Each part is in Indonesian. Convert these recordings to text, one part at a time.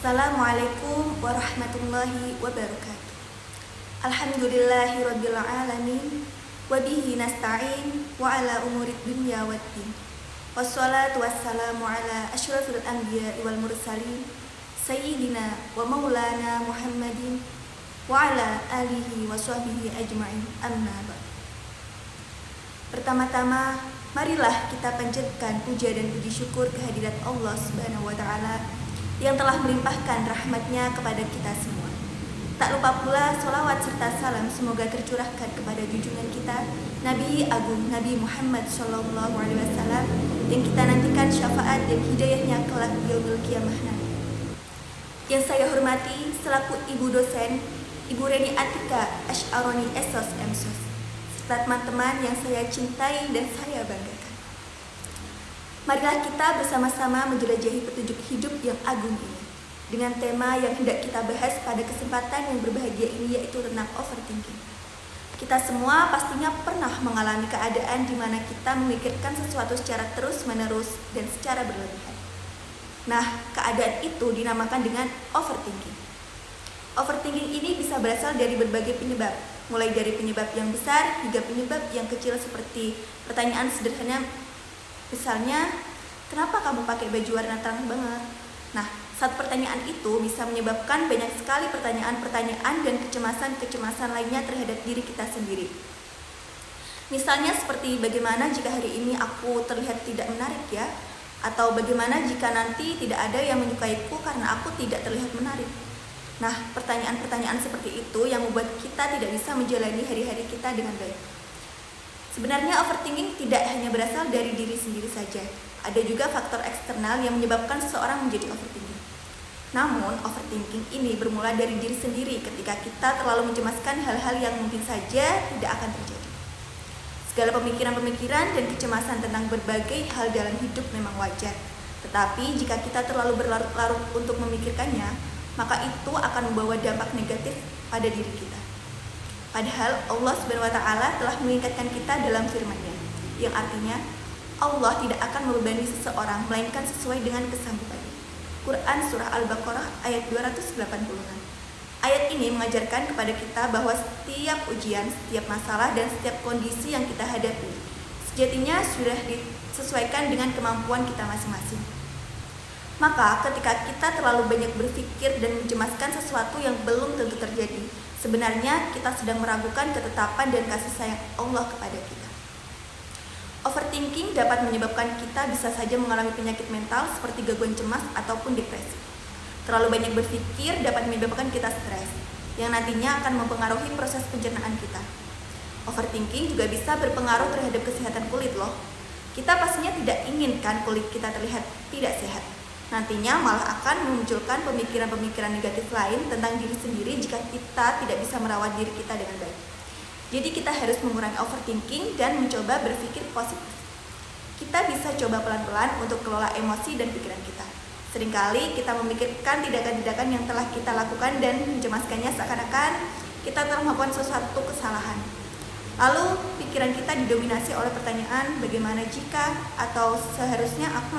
Assalamualaikum warahmatullahi wabarakatuh. Alhamdulillahirabbil alamin wa bihi nasta'in wa ala umurid dunya waddin. Wassalatu wassalamu ala asyrafil anbiya'i wal mursalin sayyidina wa maulana Muhammadin wa ala alihi wa sahbihi ajma'in. Amma ba'd. Pertama-tama, marilah kita panjatkan puja dan puji syukur kehadirat Allah Subhanahu wa taala yang telah melimpahkan rahmatnya kepada kita semua. Tak lupa pula sholawat serta salam semoga tercurahkan kepada junjungan kita Nabi Agung Nabi Muhammad SAW yang kita nantikan syafaat dan hidayahnya kelak di yaumil qiyamah nanti. Yang saya hormati selaku ibu dosen Ibu Reni Atika Asy'aroni Esos Emsos, serta teman-teman yang saya cintai dan saya banggakan. Marilah kita bersama-sama menjelajahi petunjuk hidup yang agung ini dengan tema yang hendak kita bahas pada kesempatan yang berbahagia ini, yaitu tentang overthinking. Kita semua pastinya pernah mengalami keadaan di mana kita memikirkan sesuatu secara terus-menerus dan secara berlebihan. Nah, keadaan itu dinamakan dengan overthinking. Overthinking ini bisa berasal dari berbagai penyebab, mulai dari penyebab yang besar hingga penyebab yang kecil seperti pertanyaan sederhana. Misalnya, kenapa kamu pakai baju warna terang banget? Nah, satu pertanyaan itu bisa menyebabkan banyak sekali pertanyaan-pertanyaan dan kecemasan-kecemasan lainnya terhadap diri kita sendiri. Misalnya seperti bagaimana jika hari ini aku terlihat tidak menarik ya? Atau bagaimana jika nanti tidak ada yang menyukaiku karena aku tidak terlihat menarik? Nah, pertanyaan-pertanyaan seperti itu yang membuat kita tidak bisa menjalani hari-hari kita dengan baik. Sebenarnya overthinking tidak hanya berasal dari diri sendiri saja. Ada juga faktor eksternal yang menyebabkan seseorang menjadi overthinking. Namun, overthinking ini bermula dari diri sendiri ketika kita terlalu mencemaskan hal-hal yang mungkin saja tidak akan terjadi. Segala pemikiran-pemikiran dan kecemasan tentang berbagai hal dalam hidup memang wajar. Tetapi jika kita terlalu berlarut-larut untuk memikirkannya, maka itu akan membawa dampak negatif pada diri kita. Padahal Allah Subhanahu wa taala telah mengingatkan kita dalam firman-Nya, yang artinya Allah tidak akan membebani seseorang melainkan sesuai dengan kesanggupannya. Quran surah Al-Baqarah ayat 286. Ayat ini mengajarkan kepada kita bahwa setiap ujian, setiap masalah dan setiap kondisi yang kita hadapi sejatinya sudah disesuaikan dengan kemampuan kita masing-masing. Maka ketika kita terlalu banyak berpikir dan mencemaskan sesuatu yang belum tentu terjadi, sebenarnya kita sedang meragukan ketetapan dan kasih sayang Allah kepada kita. Overthinking dapat menyebabkan kita bisa saja mengalami penyakit mental seperti gangguan cemas ataupun depresi. Terlalu banyak berpikir dapat menyebabkan kita stres, yang nantinya akan mempengaruhi proses pencernaan kita. Overthinking juga bisa berpengaruh terhadap kesehatan kulit loh. Kita pastinya tidak inginkan kulit kita terlihat tidak sehat. Nantinya malah akan memunculkan pemikiran-pemikiran negatif lain tentang diri sendiri jika kita tidak bisa merawat diri kita dengan baik. Jadi kita harus mengurangi overthinking dan mencoba berpikir positif. Kita bisa coba pelan-pelan untuk kelola emosi dan pikiran kita. Seringkali kita memikirkan tindakan-tindakan yang telah kita lakukan dan mencemaskannya seakan-akan kita telah melakukan sesuatu kesalahan. Lalu pikiran kita didominasi oleh pertanyaan bagaimana jika, atau seharusnya aku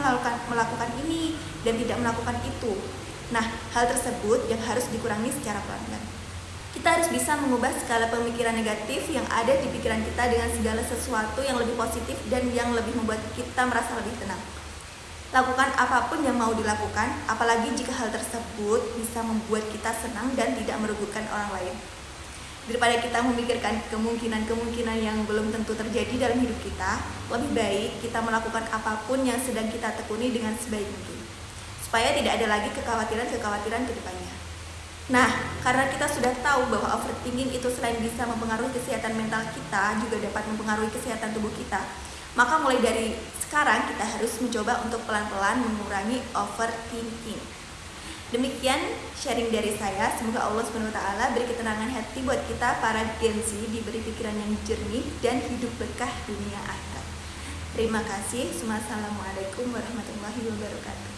melakukan ini dan tidak melakukan itu. Nah, hal tersebut yang harus dikurangi secara pelan-pelan. Kita harus bisa mengubah segala pemikiran negatif yang ada di pikiran kita dengan segala sesuatu yang lebih positif dan yang lebih membuat kita merasa lebih tenang. Lakukan apapun yang mau dilakukan, apalagi jika hal tersebut bisa membuat kita senang dan tidak merugikan orang lain. Daripada kita memikirkan kemungkinan-kemungkinan yang belum tentu terjadi dalam hidup kita, lebih baik kita melakukan apapun yang sedang kita tekuni dengan sebaik mungkin, supaya tidak ada lagi kekhawatiran-kekhawatiran ke depannya. Nah, karena kita sudah tahu bahwa overthinking itu selain bisa mempengaruhi kesehatan mental kita, juga dapat mempengaruhi kesehatan tubuh kita, maka mulai dari sekarang kita harus mencoba untuk pelan-pelan mengurangi overthinking. Demikian sharing dari saya. Semoga Allah SWT beri ketenangan hati buat kita para Gen Z, diberi pikiran yang jernih dan hidup berkah dunia akhirat. Terima kasih. Wassalamualaikum warahmatullahi wabarakatuh.